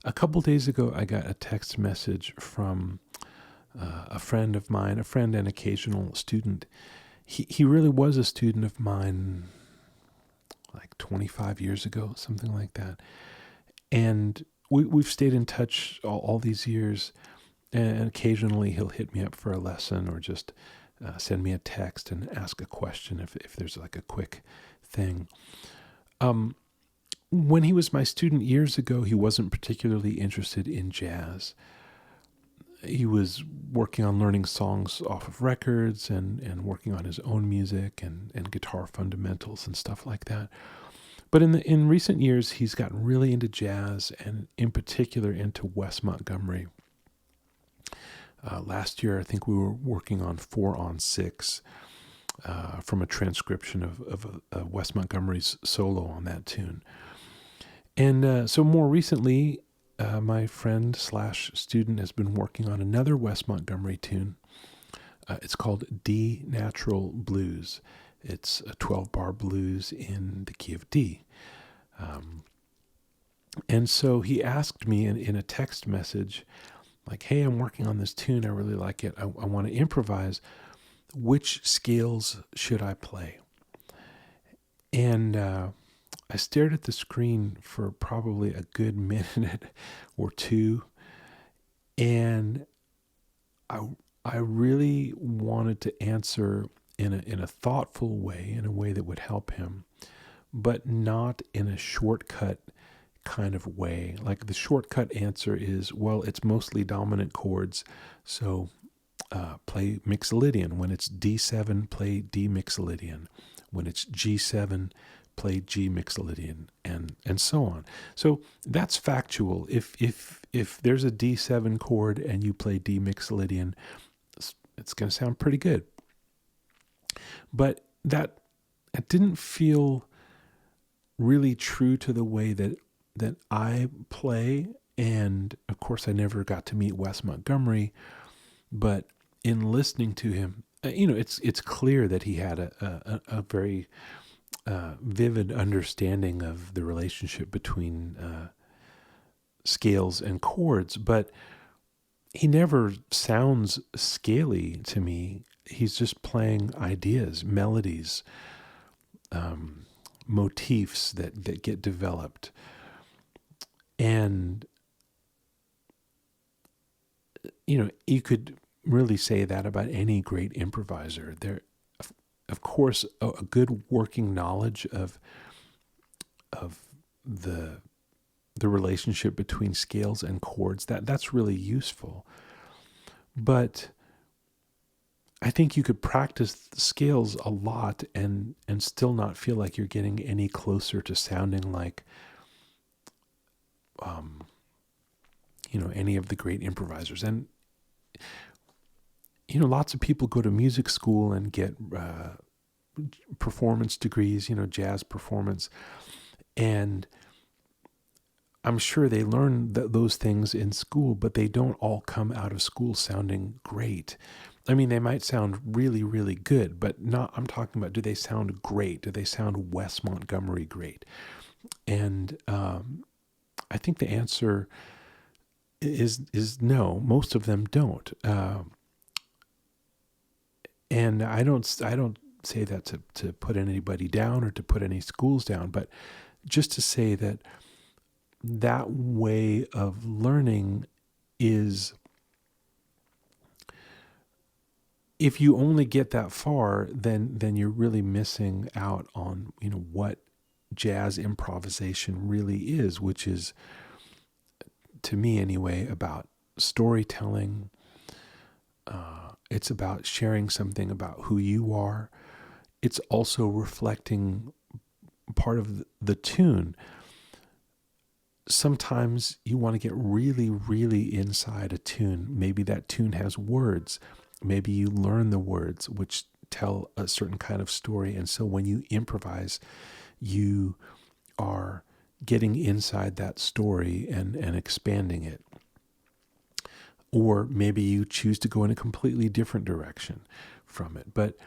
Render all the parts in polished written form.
A couple days ago, I got a text message from a friend of mine, a friend and occasional student. He really was a student of mine like 25 years ago, something like that. And we've stayed in touch all these years. And occasionally he'll hit me up for a lesson or just send me a text and ask a question if there's like a quick thing. When he was my student years ago, he wasn't particularly interested in jazz. He was working on learning songs off of records and working on his own music and guitar fundamentals and stuff like that. But in recent years, he's gotten really into jazz and in particular into Wes Montgomery. Last year, I think we were working on 4 on 6 from a transcription of Wes Montgomery's solo on that tune. And so more recently, my friend slash student has been working on another Wes Montgomery tune. It's called D Natural Blues. It's a 12-bar blues in the key of D. And so he asked me in a text message, like, hey, I'm working on this tune. I really like it. I want to improvise. Which scales should I play? And I stared at the screen for probably a good minute or two. And I really wanted to answer in a thoughtful way, in a way that would help him, but not in a shortcut kind of way. Like the shortcut answer is, well, it's mostly dominant chords, so play Mixolydian. When it's D7, play D Mixolydian. When it's G7, play G Mixolydian, and so on. So that's factual. If there's a D7 chord and you play D Mixolydian, it's going to sound pretty good. But that it didn't feel really true to the way that I play. And of course, I never got to meet Wes Montgomery, but in listening to him, it's clear that he had a very vivid understanding of the relationship between scales and chords, but he never sounds scaly to me. He's just playing ideas, melodies, motifs that get developed. And, you could really say that about any great improviser. There, of course, a good working knowledge of the relationship between scales and chords, that's really useful. But I think you could practice scales a lot and still not feel like you're getting any closer to sounding like any of the great improvisers. And lots of people go to music school and get performance degrees, jazz performance, and I'm sure they learn those things in school, but they don't all come out of school sounding great. I mean, they might sound really, really good, but I'm talking about, do they sound great? Do they sound Wes Montgomery great? And I think the answer is no. Most of them don't. And I don't say that to put anybody down or to put any schools down, but just to say that way of learning is, if you only get that far, then you're really missing out on what jazz improvisation really is, which is, to me anyway, about storytelling. It's about sharing something about who you are. It's also reflecting part of the tune. Sometimes you want to get really, really inside a tune. Maybe that tune has words. Maybe you learn the words, which tell a certain kind of story. And so when you improvise, you are getting inside that story and expanding it. Or maybe you choose to go in a completely different direction from it. But,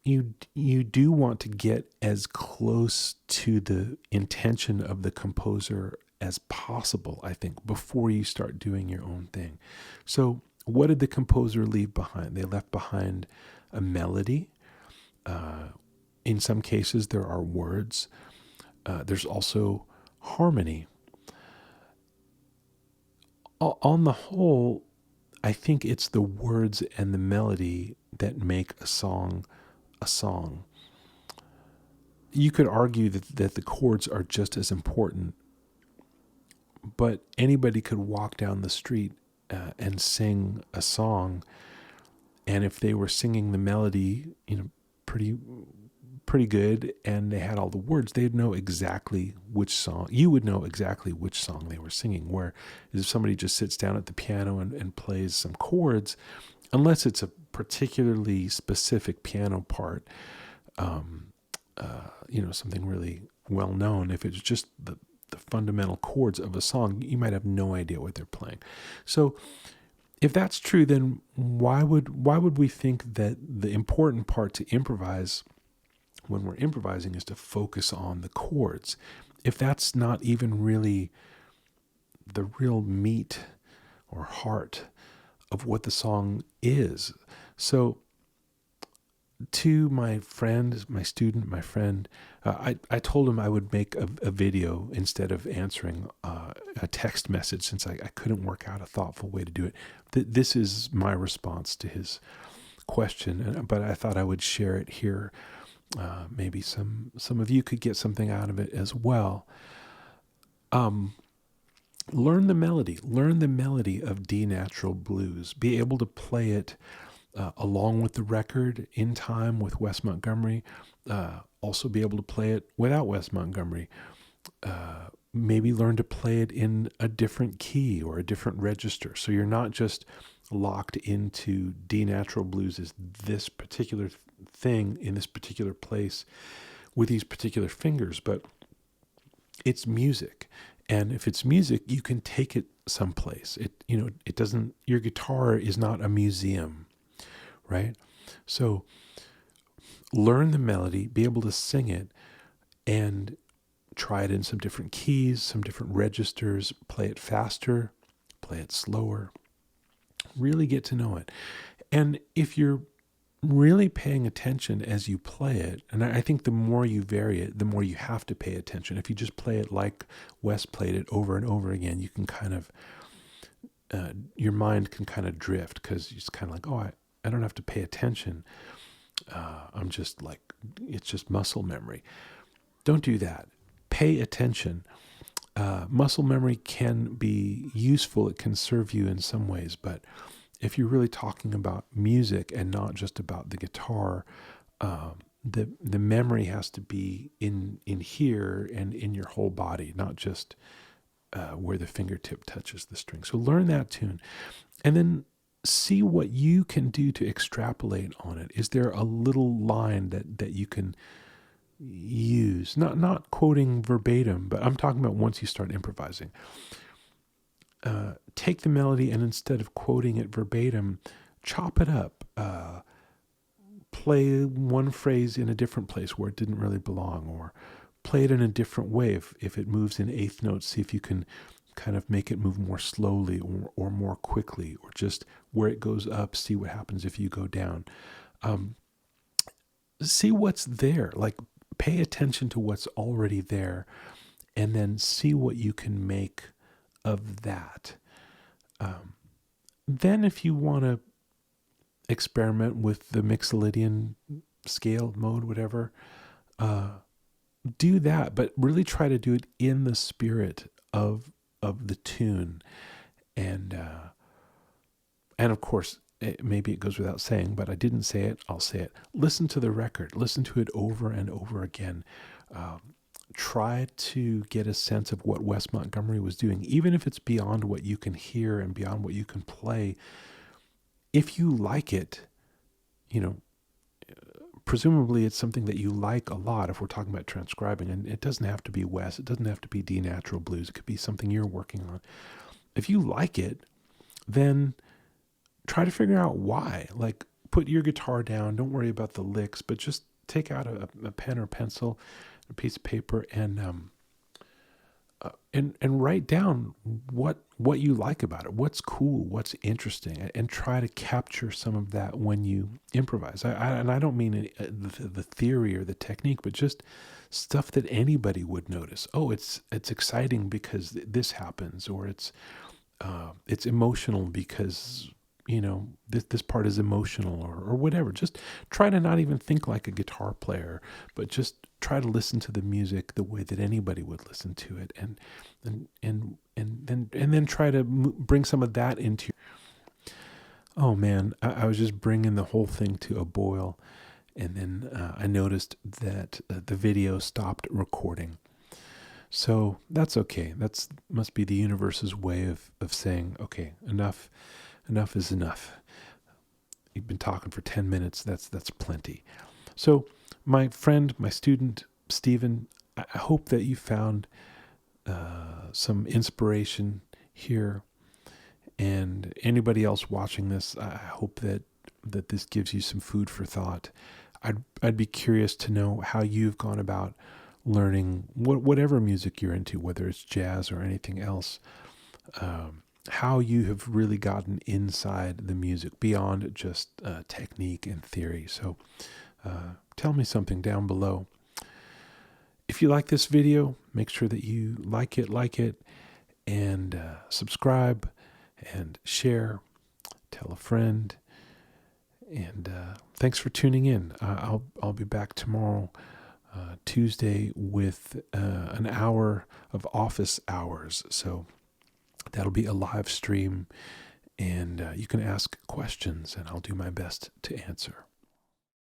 you do want to get as close to the intention of the composer as possible, I think, before you start doing your own thing. So what did the composer leave behind? They left behind a melody. In some cases, there are words. There's also harmony. On the whole, I think it's the words and the melody that make a song a song. You could argue that the chords are just as important, but anybody could walk down the street and sing a song, and if they were singing the melody, pretty good, and they had all the words, they'd know exactly which song. You would know exactly which song they were singing. Where if somebody just sits down at the piano and plays some chords, unless it's a particularly specific piano part, something really well known. If it's just the fundamental chords of a song, you might have no idea what they're playing. So if that's true, then why would we think that the important part to improvise when we're improvising is to focus on the chords, if that's not even really the real meat or heart of what the song is? So to my friend, my student, my friend, I told him I would make a video instead of answering a text message, since I couldn't work out a thoughtful way to do it. This is my response to his question, but I thought I would share it here. Maybe some of you could get something out of it as well. Learn the melody of D natural blues. Be able to play it along with the record in time with Wes Montgomery. Also be able to play it without Wes Montgomery. Maybe learn to play it in a different key or a different register, so you're not just locked into D natural blues as this particular thing in this particular place with these particular fingers, but it's music. And if it's music, you can take it someplace. It doesn't, your guitar is not a museum, right? So learn the melody, be able to sing it, and try it in some different keys, some different registers, play it faster, play it slower, really get to know it. And if you're really paying attention as you play it, and I think the more you vary it, the more you have to pay attention. If you just play it like Wes played it over and over again, you can kind of, your mind can kind of drift, because it's kind of like, oh, I don't have to pay attention. I'm just like, it's just muscle memory. Don't do that. Pay attention. Muscle memory can be useful. It can serve you in some ways, but if you're really talking about music and not just about the guitar, the memory has to be in here and in your whole body, not just where the fingertip touches the string. So learn that tune, and then see what you can do to extrapolate on it. Is there a little line that you can use? Not quoting verbatim, but I'm talking about once you start improvising. Take the melody, and instead of quoting it verbatim, chop it up. Play one phrase in a different place where it didn't really belong, or play it in a different way. If it moves in eighth notes, see if you can kind of make it move more slowly or more quickly, or just where it goes up, see what happens if you go down. See what's there. Like, pay attention to what's already there, and then see what you can make of that. Then if you want to experiment with the Mixolydian scale mode, whatever, do that, but really try to do it in the spirit of the tune. And of course, maybe it goes without saying, but I didn't say it, I'll say it. Listen to the record. Listen to it over and over again. Try to get a sense of what Wes Montgomery was doing, even if it's beyond what you can hear and beyond what you can play. If you like it, presumably it's something that you like a lot if we're talking about transcribing, and it doesn't have to be Wes, it doesn't have to be D natural blues, it could be something you're working on. If you like it, then try to figure out why. Like, put your guitar down. Don't worry about the licks, but just take out a pen or pencil, a piece of paper, and write down what you like about it, what's cool, what's interesting, and try to capture some of that when you improvise. And I don't mean the theory or the technique, but just stuff that anybody would notice. Oh, it's exciting because this happens, or it's emotional because this part is emotional, or whatever. Just try to not even think like a guitar player, but just try to listen to the music the way that anybody would listen to it, and then try to bring some of that into oh man, I was just bringing the whole thing to a boil, and then I noticed that the video stopped recording. So that's okay. That's must be the universe's way of saying, okay, enough is enough. You've been talking for 10 minutes. That's plenty. So my friend, my student, Stephen, I hope that you found some inspiration here. And anybody else watching this, I hope that this gives you some food for thought. I'd be curious to know how you've gone about learning whatever music you're into, whether it's jazz or anything else. How you have really gotten inside the music beyond just technique and theory. So tell me something down below. If you like this video, make sure that you like it, and subscribe and share, tell a friend, and thanks for tuning in. I'll be back tomorrow, Tuesday, with an hour of office hours. So that'll be a live stream, and you can ask questions, and I'll do my best to answer.